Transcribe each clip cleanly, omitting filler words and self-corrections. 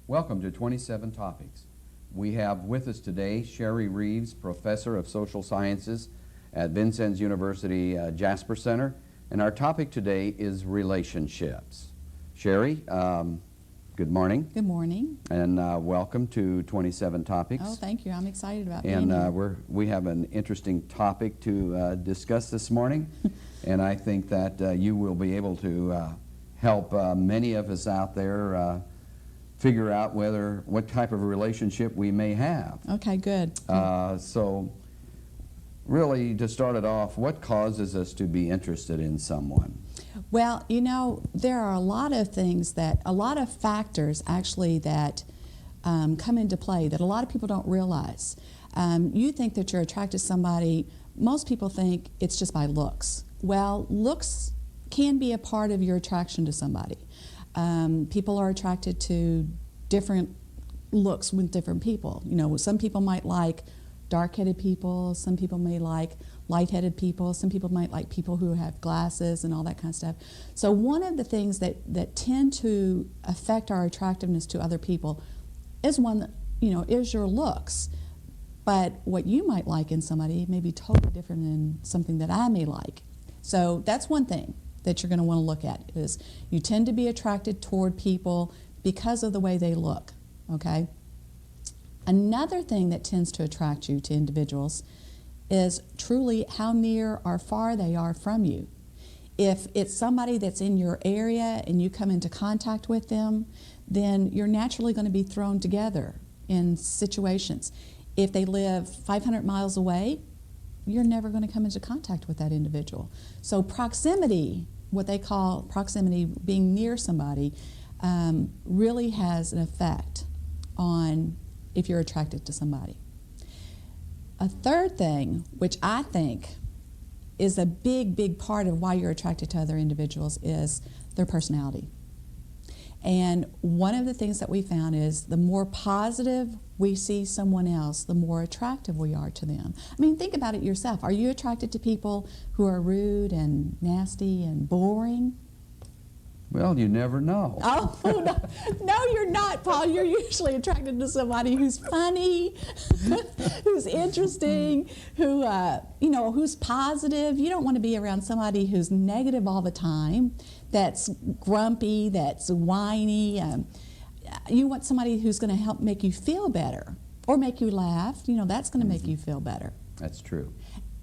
Welcome to 27 Topics. We have with us today Sherri Reeves, Professor of Social Sciences at Vincennes University Jasper Center, and our topic today is relationships. Sherri, good morning. Good morning. And welcome to 27 Topics. Oh, thank you. I'm excited about being here. And we have an interesting topic to discuss this morning, and I think that you will be able to help many of us out there figure out what type of a relationship we may have. Okay, good. So really, to start it off, what causes us to be interested in someone? Well, you know, there are a lot of factors actually that come into play that a lot of people don't realize. You think that you're attracted to somebody, most people think it's just by looks. Well, looks can be a part of your attraction to somebody. People are attracted to different looks with different people. You know, some people might like dark-headed people, some people may like light-headed people, some people might like people who have glasses and all that kind of stuff. So one of the things that tend to affect our attractiveness to other people is is your looks. But what you might like in somebody may be totally different than something that I may like. So that's one thing that you're going to want to look at, is you tend to be attracted toward people because of the way they look, okay? Another thing that tends to attract you to individuals is truly how near or far they are from you. If it's somebody that's in your area and you come into contact with them, then you're naturally going to be thrown together in situations. If they live 500 miles away, you're never going to come into contact with that individual. So proximity, what they call proximity, being near somebody, really has an effect on if you're attracted to somebody. A third thing, which I think is a big part of why you're attracted to other individuals, is their personality. And one of the things that we found is the more positive we see someone else, the more attractive we are to them. I mean, think about it yourself. Are you attracted to people who are rude and nasty and boring? Well, you never know. Oh, no, you're not, Paul. You're usually attracted to somebody who's funny, who's interesting, who's positive. You don't want to be around somebody who's negative all the time, that's grumpy, that's whiny. You want somebody who's going to help make you feel better or make you laugh. You know, that's going to make you feel better. That's true.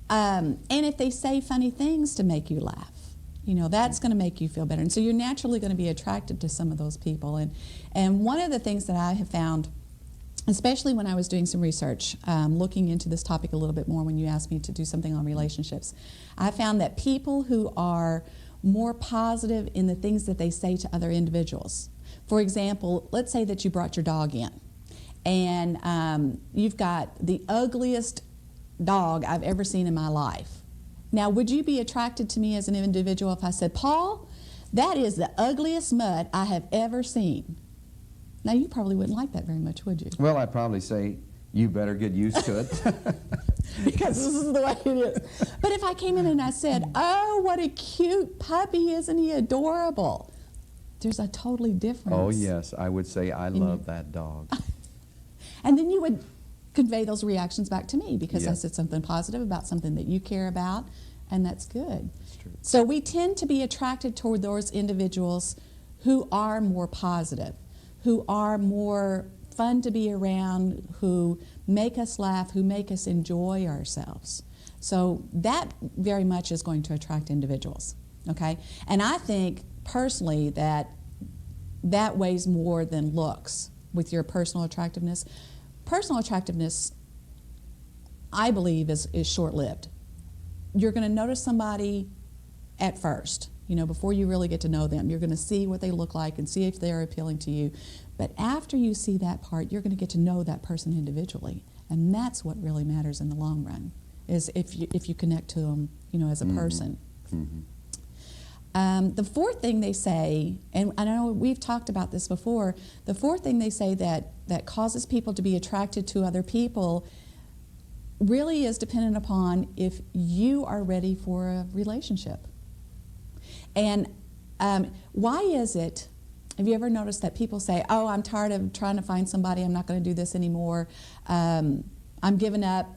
And if they say funny things to make you laugh, you know, that's going to make you feel better. And so you're naturally going to be attracted to some of those people. And one of the things that I have found, especially when I was doing some research, looking into this topic a little bit more when you asked me to do something on relationships, I found that people who are more positive in the things that they say to other individuals. For example, let's say that you brought your dog in, and you've got the ugliest dog I've ever seen in my life. Now, would you be attracted to me as an individual if I said, Paul, that is the ugliest mutt I have ever seen? Now, you probably wouldn't like that very much, would you? Well, I'd probably say, you better get used to it. Because this is the way it is. But if I came in and I said, oh, what a cute puppy, isn't he adorable? There's a totally difference. Oh, yes, I would say, I love that dog. And then you would convey those reactions back to me because I Yes. said something positive about something that you care about, and that's good. That's true. So we tend to be attracted toward those individuals who are more positive, who are more fun to be around, who make us laugh, who make us enjoy ourselves. So that very much is going to attract individuals, okay? And I think personally that weighs more than looks with your personal attractiveness. Personal attractiveness, I believe, is short-lived. You're going to notice somebody at first, you know, before you really get to know them. You're going to see what they look like and see if they're appealing to you. But after you see that part, you're going to get to know that person individually. And that's what really matters in the long run, is if you connect to them, you know, as a person. Mm-hmm. The fourth thing they say, and I know we've talked about this before, the fourth thing they say that causes people to be attracted to other people really is dependent upon if you are ready for a relationship. And why is it Have you ever noticed that people say, oh, I'm tired of trying to find somebody, I'm not going to do this anymore, I'm giving up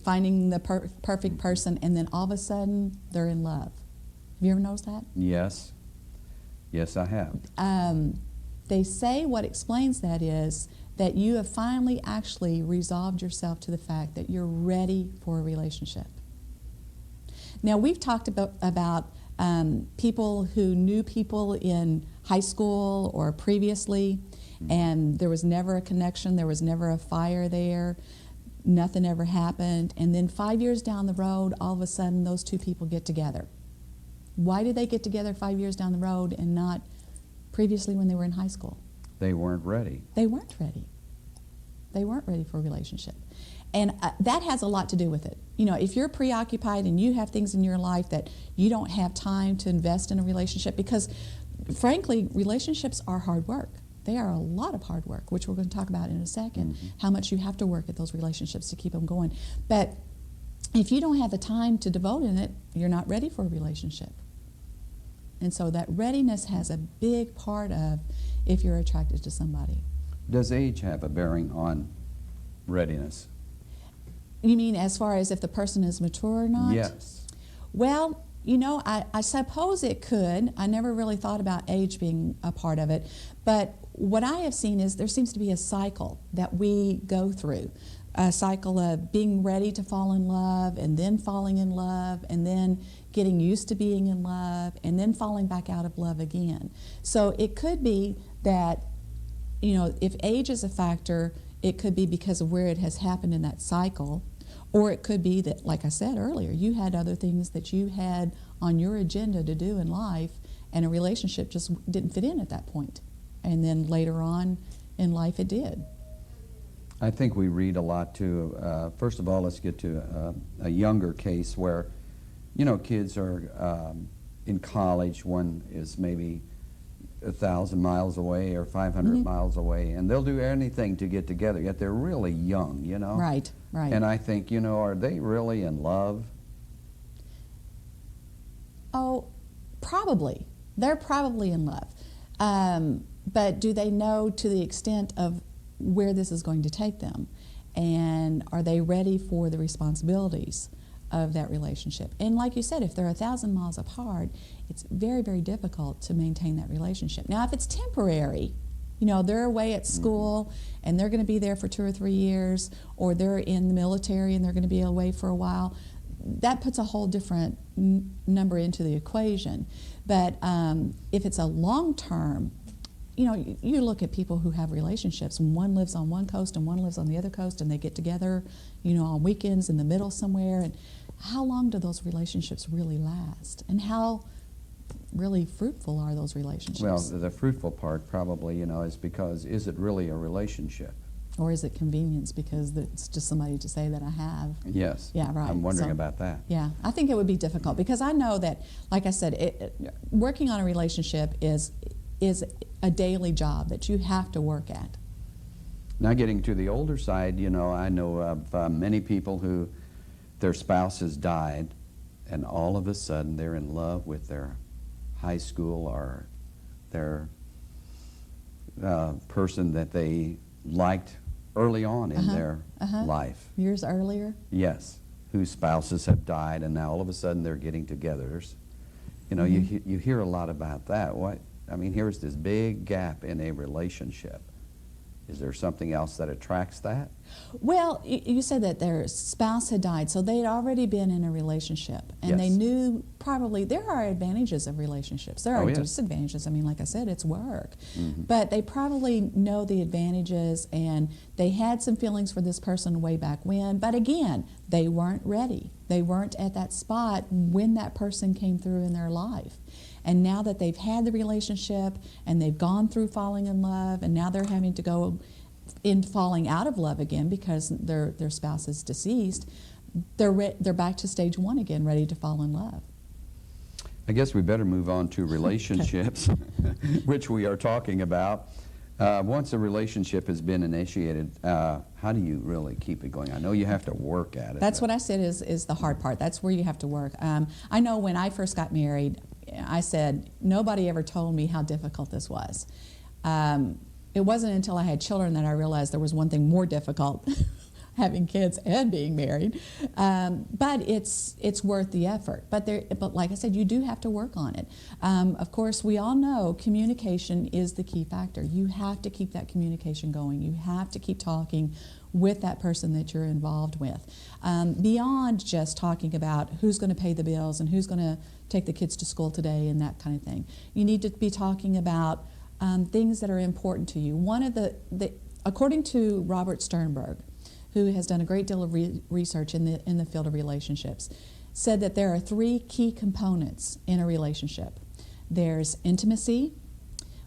finding the perfect person, and then all of a sudden they're in love. Have you ever noticed that? Yes. Yes, I have. They say what explains that is that you have finally actually resolved yourself to the fact that you're ready for a relationship. Now, we've talked about people who knew people in high school or previously, and there was never a connection, there was never a fire there, nothing ever happened, and then 5 years down the road, all of a sudden, those two people get together. Why did they get together 5 years down the road and not previously when they were in high school? They weren't ready. They weren't ready. They weren't ready for a relationship. And that has a lot to do with it. You know, if you're preoccupied and you have things in your life that you don't have time to invest in a relationship, because frankly, relationships are hard work. They are a lot of hard work, which we're going to talk about in a second, how much you have to work at those relationships to keep them going. But if you don't have the time to devote in it, you're not ready for a relationship. And so that readiness has a big part of if you're attracted to somebody. Does age have a bearing on readiness? You mean as far as if the person is mature or not? Yes. Well, you know, I suppose it could. I never really thought about age being a part of it. But what I have seen is there seems to be a cycle that we go through. A cycle of being ready to fall in love, and then falling in love, and then getting used to being in love, and then falling back out of love again. So it could be that, you know, if age is a factor, it could be because of where it has happened in that cycle, or it could be that, like I said earlier, you had other things that you had on your agenda to do in life, and a relationship just didn't fit in at that point. And then later on in life it did. I think we read a lot too. First of all, let's get to a younger case where, you know, kids are in college. One is maybe 1,000 miles away or 500 miles away, and they'll do anything to get together, yet they're really young, you know? Right, right. And I think, you know, are they really in love? Oh, probably. They're probably in love. But do they know to the extent of where this is going to take them? And are they ready for the responsibilities of that relationship? And like you said, if they're 1,000 miles apart, it's very, very difficult to maintain that relationship. Now, if it's temporary, you know, they're away at school and they're going to be there for 2 or 3 years, or they're in the military and they're going to be away for a while, that puts a whole different number into the equation. But if it's a long-term, you know, you look at people who have relationships, and one lives on one coast and one lives on the other coast, and they get together, you know, on weekends in the middle somewhere. And how long do those relationships really last? And how really fruitful are those relationships? Well, the fruitful part probably, you know, is because, is it really a relationship? Or is it convenience because it's just somebody to say that I have? Yes. Yeah, right. I'm wondering about that. Yeah, I think it would be difficult because I know that, like I said, working on a relationship is a daily job that you have to work at. Now, getting to the older side, you know, I know of many people who their spouse has died, and all of a sudden they're in love with their high school or their person that they liked early on in their life. Years earlier? Yes, whose spouses have died, and now all of a sudden they're getting together. You know, you hear a lot about that. I mean, here's this big gap in a relationship. Is there something else that attracts that? Well, you said that their spouse had died, so they'd already been in a relationship, and they knew probably there are advantages of relationships. There are disadvantages. I mean, like I said, it's work. But they probably know the advantages, and they had some feelings for this person way back when. But again, they weren't ready. They weren't at that spot when that person came through in their life. And now that they've had the relationship and they've gone through falling in love, and now they're having to go in falling out of love again because their spouse is deceased, they're back to stage one again, ready to fall in love. I guess we better move on to relationships, which we are talking about. Once a relationship has been initiated, how do you really keep it going? I know you have to work at it. That's what I said is the hard part. That's where you have to work. I know when I first got married, I said, nobody ever told me how difficult this was. It wasn't until I had children that I realized there was one thing more difficult, having kids and being married. But it's worth the effort. But like I said, you do have to work on it. Of course, we all know communication is the key factor. You have to keep that communication going. You have to keep talking with that person that you're involved with. Beyond just talking about who's going to pay the bills and who's going to take the kids to school today and that kind of thing. You need to be talking about things that are important to you. One of according to Robert Sternberg, who has done a great deal of research in the field of relationships, said that there are 3 key components in a relationship. There's intimacy,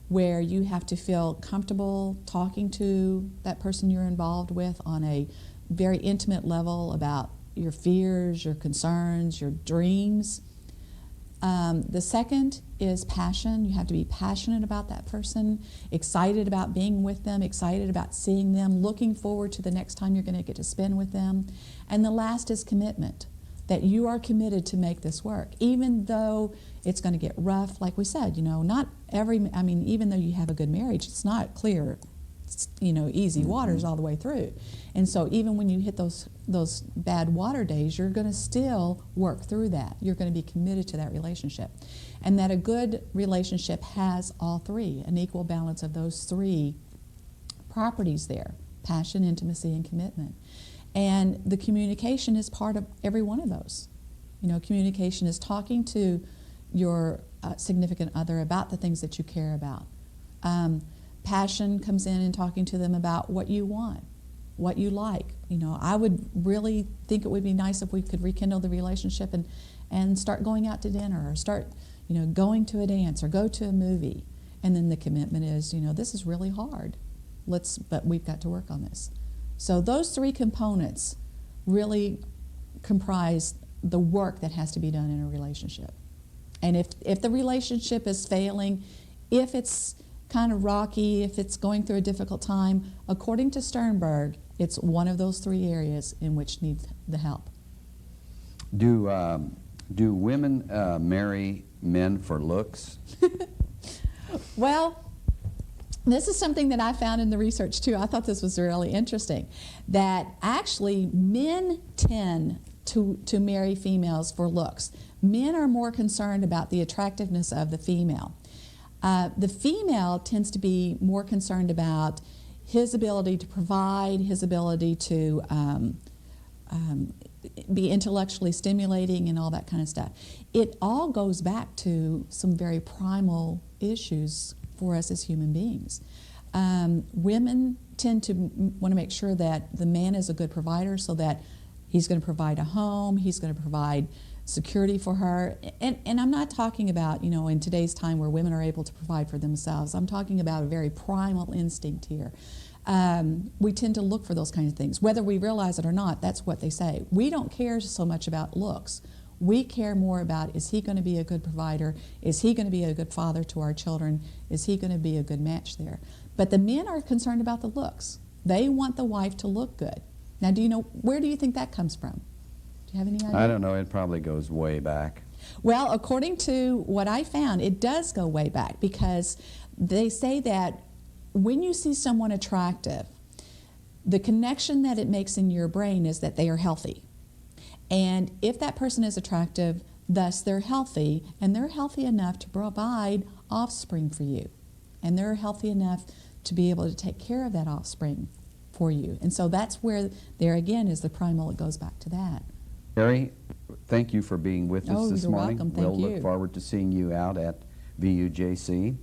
where you have to feel comfortable talking to that person you're involved with on a very intimate level about your fears, your concerns, your dreams. The second is passion. You have to be passionate about that person, excited about being with them, excited about seeing them, looking forward to the next time you're going to get to spend with them. And the last is commitment, that you are committed to make this work, even though it's going to get rough. Like we said, not even though you have a good marriage, it's not clear, easy waters all the way through. And so even when you hit those bad water days, you're going to still work through that. You're going to be committed to that relationship. And that a good relationship has all 3, an equal balance of those 3 properties there: passion, intimacy, and commitment. And the communication is part of every one of those. Communication is talking to your significant other about the things that you care about. Passion comes in talking to them about what you want, what you like. I would really think it would be nice if we could rekindle the relationship and start going out to dinner, or start, going to a dance, or go to a movie. And then the commitment is, this is really hard. But we've got to work on this. So those 3 components really comprise the work that has to be done in a relationship. And if the relationship is failing, if it's kind of rocky, if it's going through a difficult time, according to Sternberg, it's one of those 3 areas in which needs the help. Do women marry men for looks? Well, this is something that I found in the research too. I thought this was really interesting, that actually men tend to marry females for looks. Men are more concerned about the attractiveness of the female. The female tends to be more concerned about his ability to provide, his ability to be intellectually stimulating and all that kind of stuff. It all goes back to some very primal issues for us as human beings. Women tend to want to make sure that the man is a good provider, so that he's going to provide a home, he's going to provide security for her. And I'm not talking about, in today's time where women are able to provide for themselves. I'm talking about a very primal instinct here. We tend to look for those kinds of things. Whether we realize it or not, that's what they say. We don't care so much about looks. We care more about, is he going to be a good provider? Is he going to be a good father to our children? Is he going to be a good match there? But the men are concerned about the looks. They want the wife to look good. Now, where do you think that comes from? Do you have any idea? I don't know. It probably goes way back. Well, according to what I found, it does go way back, because they say that when you see someone attractive, the connection that it makes in your brain is that they are healthy. And if that person is attractive, thus they're healthy, and they're healthy enough to provide offspring for you. And they're healthy enough to be able to take care of that offspring for you. And so that's where, there again, is the primal. It goes back to that. Sherri, thank you for being with us this morning. Welcome. Thank you. We'll look forward to seeing you out at VUJC,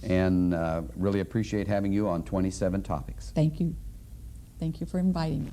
and really appreciate having you on 27 Topics. Thank you. Thank you for inviting me.